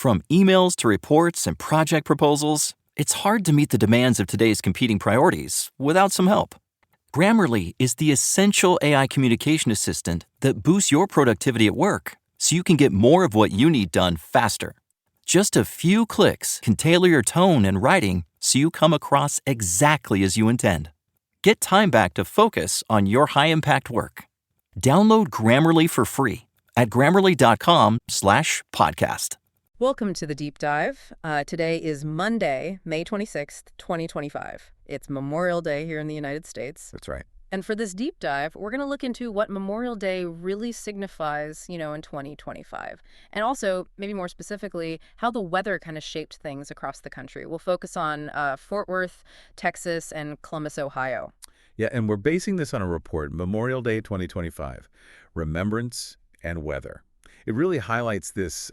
From emails to reports and project proposals, it's hard to meet the demands of today's competing priorities without some help. Grammarly is the essential AI communication assistant that boosts your productivity at work so you can get more of what you need done faster. Just a few clicks can tailor your tone and writing so you come across exactly as you intend. Get time back to focus on your high-impact work. Download Grammarly for free at grammarly.com/podcast. Welcome to the Deep Dive. Today is Monday, May 26th, 2025. It's Memorial Day here in the United States. That's right. And for this deep dive, we're going to look into what Memorial Day really signifies, in 2025. And also, maybe more specifically, how the weather kind of shaped things across the country. We'll focus on Fort Worth, Texas, and Columbus, Ohio. Yeah, and we're basing this on a report, Memorial Day 2025, Remembrance and Weather. It really highlights this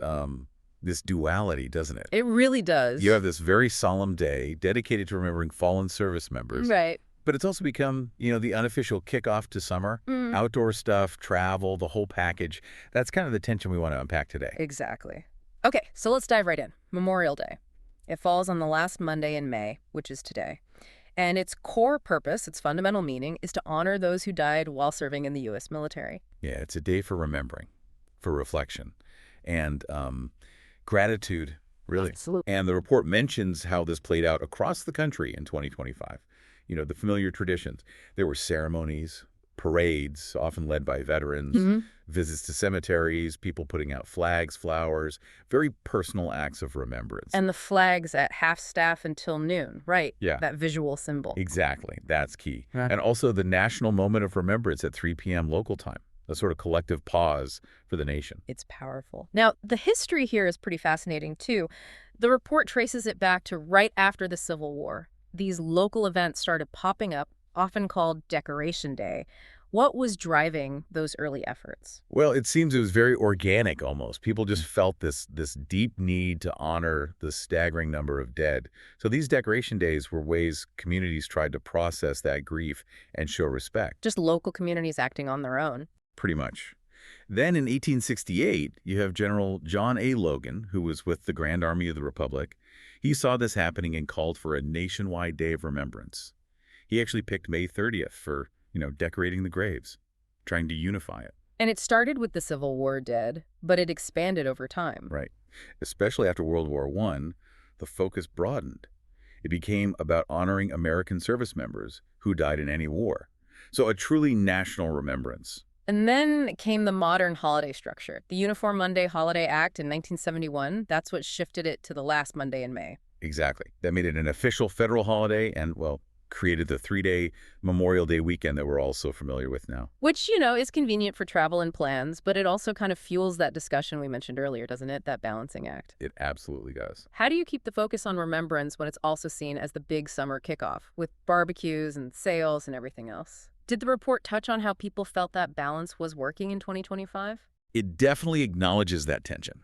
duality, doesn't it? It really does. You have this very solemn day dedicated to remembering fallen service members. Right. But it's also become, the unofficial kickoff to summer. Outdoor stuff, travel, the whole package. That's kind of the tension we want to unpack today. Exactly. Okay, so let's dive right in. Memorial Day. It falls on the last Monday in May, which is today. And its core purpose, its fundamental meaning, is to honor those who died while serving in the U.S. military. Yeah, it's a day for remembering, for reflection, and gratitude, really. Absolutely. And the report mentions how this played out across the country in 2025. The familiar traditions. There were ceremonies, parades, often led by veterans, visits to cemeteries, people putting out flags, flowers, very personal acts of remembrance. And the flags at half-staff until noon, right? Yeah. That visual symbol. Exactly. That's key. Right. And also the national moment of remembrance at 3 p.m. local time, a sort of collective pause for the nation. It's powerful. Now, the history here is pretty fascinating, too. The report traces it back to right after the Civil War. These local events started popping up, often called Decoration Day. What was driving those early efforts? Well, it seems it was very organic almost. People just felt this deep need to honor the staggering number of dead. So these decoration days were ways communities tried to process that grief and show respect. Just local communities acting on their own. Pretty much. Then in 1868, you have General John A. Logan, who was with the Grand Army of the Republic. He saw this happening and called for a nationwide day of remembrance. He actually picked May 30th for, decorating the graves, trying to unify it. And it started with the Civil War dead, but it expanded over time. Right. Especially after World War I, the focus broadened. It became about honoring American service members who died in any war. So a truly national remembrance. And then came the modern holiday structure. The Uniform Monday Holiday Act in 1971, that's what shifted it to the last Monday in May. Exactly. That made it an official federal holiday and, created the 3-day Memorial Day weekend that we're all so familiar with now. Which, is convenient for travel and plans, but it also kind of fuels that discussion we mentioned earlier, doesn't it? That balancing act. It absolutely does. How do you keep the focus on remembrance when it's also seen as the big summer kickoff, with barbecues and sales and everything else? Did the report touch on how people felt that balance was working in 2025? It definitely acknowledges that tension.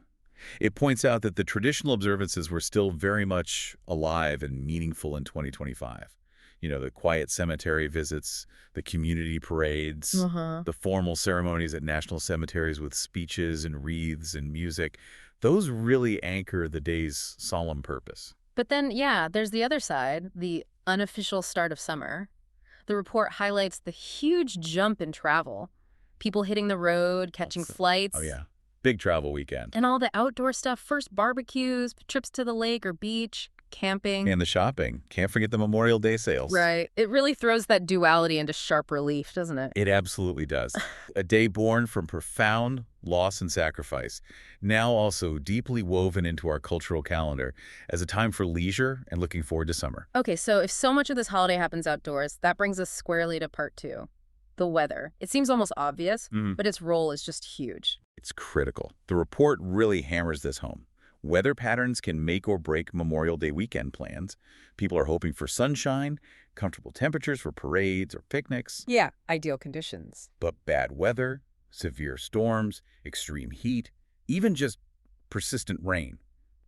It points out that the traditional observances were still very much alive and meaningful in 2025. The quiet cemetery visits, the community parades, the formal ceremonies at national cemeteries with speeches and wreaths and music. Those really anchor the day's solemn purpose. But then, there's the other side, the unofficial start of summer. The report highlights the huge jump in travel. People hitting the road, catching flights. Oh, yeah. Big travel weekend. And all the outdoor stuff, first barbecues, trips to the lake or beach, camping. And the shopping. Can't forget the Memorial Day sales. Right. It really throws that duality into sharp relief, doesn't it? It absolutely does. A day born from profound loss and sacrifice, now also deeply woven into our cultural calendar as a time for leisure and looking forward to summer. Okay, so if so much of this holiday happens outdoors, that brings us squarely to part 2, the weather. It seems almost obvious, but its role is just huge. It's critical. The report really hammers this home. Weather patterns can make or break Memorial Day weekend plans. People are hoping for sunshine, comfortable temperatures for parades or picnics. Yeah, ideal conditions. But bad weather, severe storms, extreme heat, even just persistent rain.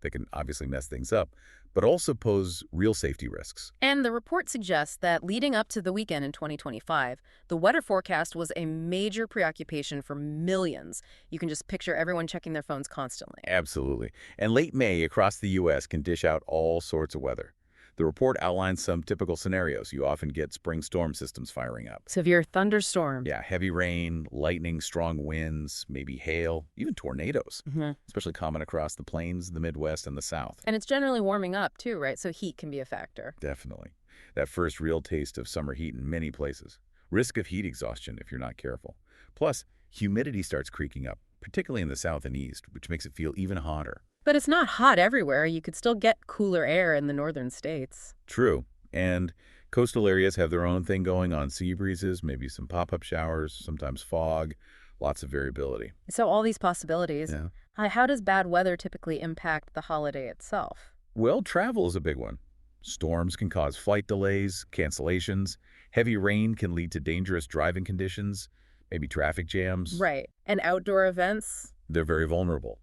that can obviously mess things up, but also pose real safety risks. And the report suggests that leading up to the weekend in 2025, the weather forecast was a major preoccupation for millions. You can just picture everyone checking their phones constantly. Absolutely. And late May across the U.S. can dish out all sorts of weather. The report outlines some typical scenarios. You often get spring storm systems firing up. Severe thunderstorms. Yeah, heavy rain, lightning, strong winds, maybe hail, even tornadoes, especially common across the plains, the Midwest, and the South. And it's generally warming up too, right? So heat can be a factor. Definitely. That first real taste of summer heat in many places. Risk of heat exhaustion if you're not careful. Plus, humidity starts creaking up, particularly in the south and east, which makes it feel even hotter. But it's not hot everywhere. You could still get cooler air in the northern states. True. And coastal areas have their own thing going on. Sea breezes, maybe some pop-up showers, sometimes fog, lots of variability. So all these possibilities. Yeah. How does bad weather typically impact the holiday itself? Well, travel is a big one. Storms can cause flight delays, cancellations. Heavy rain can lead to dangerous driving conditions, maybe traffic jams. Right. And outdoor events? They're very vulnerable.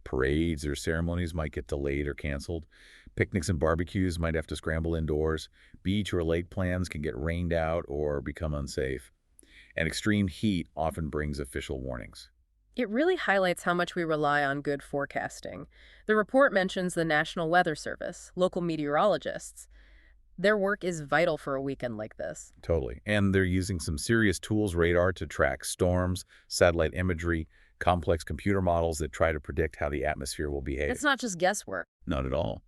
Parades or ceremonies might get delayed or canceled. Picnics and barbecues might have to scramble indoors. Beach or lake plans can get rained out or become unsafe. And extreme heat often brings official warnings. It really highlights how much we rely on good forecasting. The report mentions the National Weather Service, local meteorologists. Their work is vital for a weekend like this. Totally. And they're using some serious tools, radar, to track storms, satellite imagery, complex computer models that try to predict how the atmosphere will behave. It's not just guesswork. Not at all.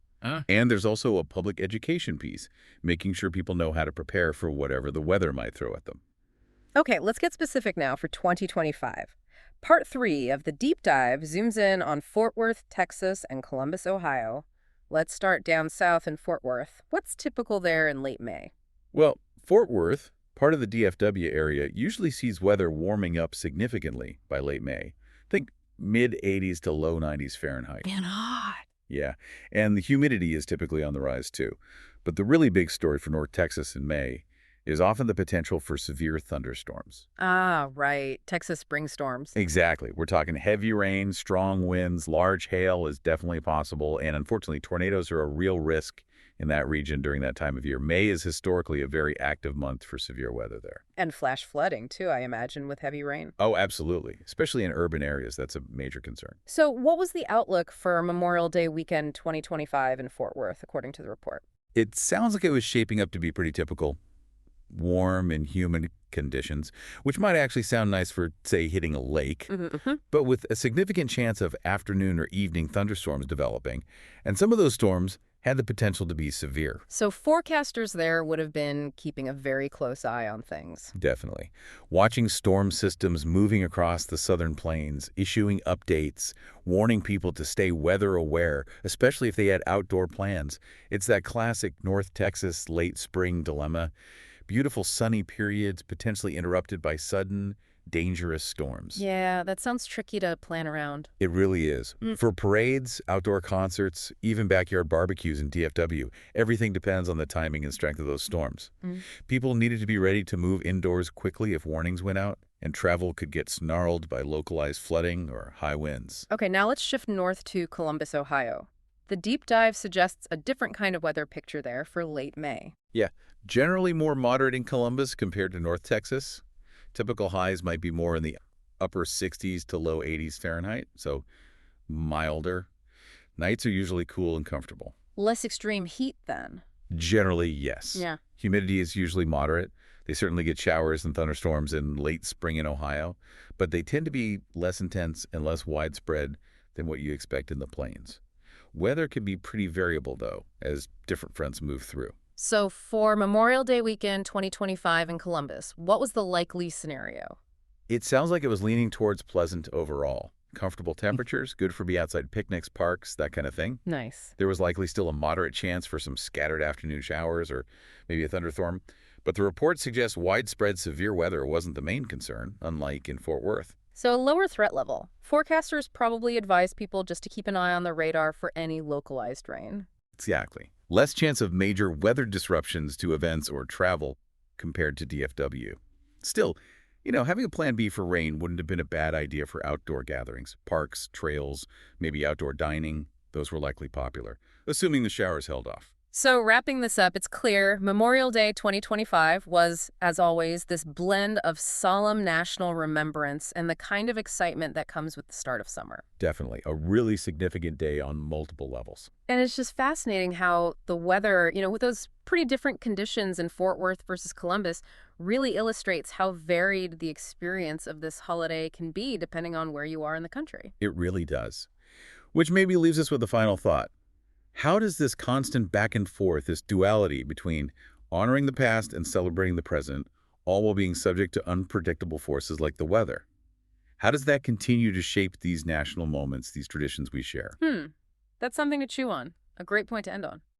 And there's also a public education piece, making sure people know how to prepare for whatever the weather might throw at them. Okay, let's get specific now for 2025. Part 3 of the deep dive zooms in on Fort Worth, Texas, and Columbus, Ohio. Let's start down south in Fort Worth. What's typical there in late May? Well, Fort Worth, part of the DFW area, usually sees weather warming up significantly by late May. Think mid-80s to low 90s Fahrenheit. Man, hot. Yeah, and the humidity is typically on the rise too. But the really big story for North Texas in May is often the potential for severe thunderstorms. Ah, right. Texas spring storms. Exactly. We're talking heavy rain, strong winds, large hail is definitely possible, and unfortunately, tornadoes are a real risk in that region during that time of year. May is historically a very active month for severe weather there. And flash flooding, too, I imagine, with heavy rain. Oh, absolutely. Especially in urban areas, that's a major concern. So what was the outlook for Memorial Day weekend 2025 in Fort Worth, according to the report? It sounds like it was shaping up to be pretty typical. Warm and humid conditions, which might actually sound nice for, say, hitting a lake, but with a significant chance of afternoon or evening thunderstorms developing. And some of those storms had the potential to be severe. So forecasters there would have been keeping a very close eye on things. Definitely. Watching storm systems moving across the southern plains, issuing updates, warning people to stay weather aware, especially if they had outdoor plans. It's that classic North Texas late spring dilemma. Beautiful sunny periods potentially interrupted by sudden, dangerous storms. Yeah, that sounds tricky to plan around. It really is. For parades, outdoor concerts, even backyard barbecues in DFW, everything depends on the timing and strength of those storms. People needed to be ready to move indoors quickly if warnings went out, and travel could get snarled by localized flooding or high winds. Okay, now let's shift north to Columbus, Ohio. The deep dive suggests a different kind of weather picture there for late May. Yeah, generally more moderate in Columbus compared to North Texas. Typical highs might be more in the upper 60s to low 80s Fahrenheit, so milder. Nights are usually cool and comfortable. Less extreme heat then? Generally, yes. Yeah. Humidity is usually moderate. They certainly get showers and thunderstorms in late spring in Ohio, but they tend to be less intense and less widespread than what you expect in the plains. Weather can be pretty variable, though, as different fronts move through. So for Memorial Day weekend 2025 in Columbus, what was the likely scenario? It sounds like it was leaning towards pleasant overall. Comfortable temperatures, good for be outside picnics, parks, that kind of thing. Nice. There was likely still a moderate chance for some scattered afternoon showers or maybe a thunderstorm. But the report suggests widespread severe weather wasn't the main concern, unlike in Fort Worth. So a lower threat level. Forecasters probably advise people just to keep an eye on the radar for any localized rain. Exactly. Less chance of major weather disruptions to events or travel compared to DFW. Still, having a plan B for rain wouldn't have been a bad idea for outdoor gatherings, parks, trails, maybe outdoor dining. Those were likely popular, assuming the showers held off. So wrapping this up, it's clear Memorial Day 2025 was, as always, this blend of solemn national remembrance and the kind of excitement that comes with the start of summer. Definitely. A really significant day on multiple levels. And it's just fascinating how the weather, with those pretty different conditions in Fort Worth versus Columbus, really illustrates how varied the experience of this holiday can be depending on where you are in the country. It really does. Which maybe leaves us with a final thought. How does this constant back and forth, this duality between honoring the past and celebrating the present, all while being subject to unpredictable forces like the weather, how does that continue to shape these national moments, these traditions we share? That's something to chew on. A great point to end on.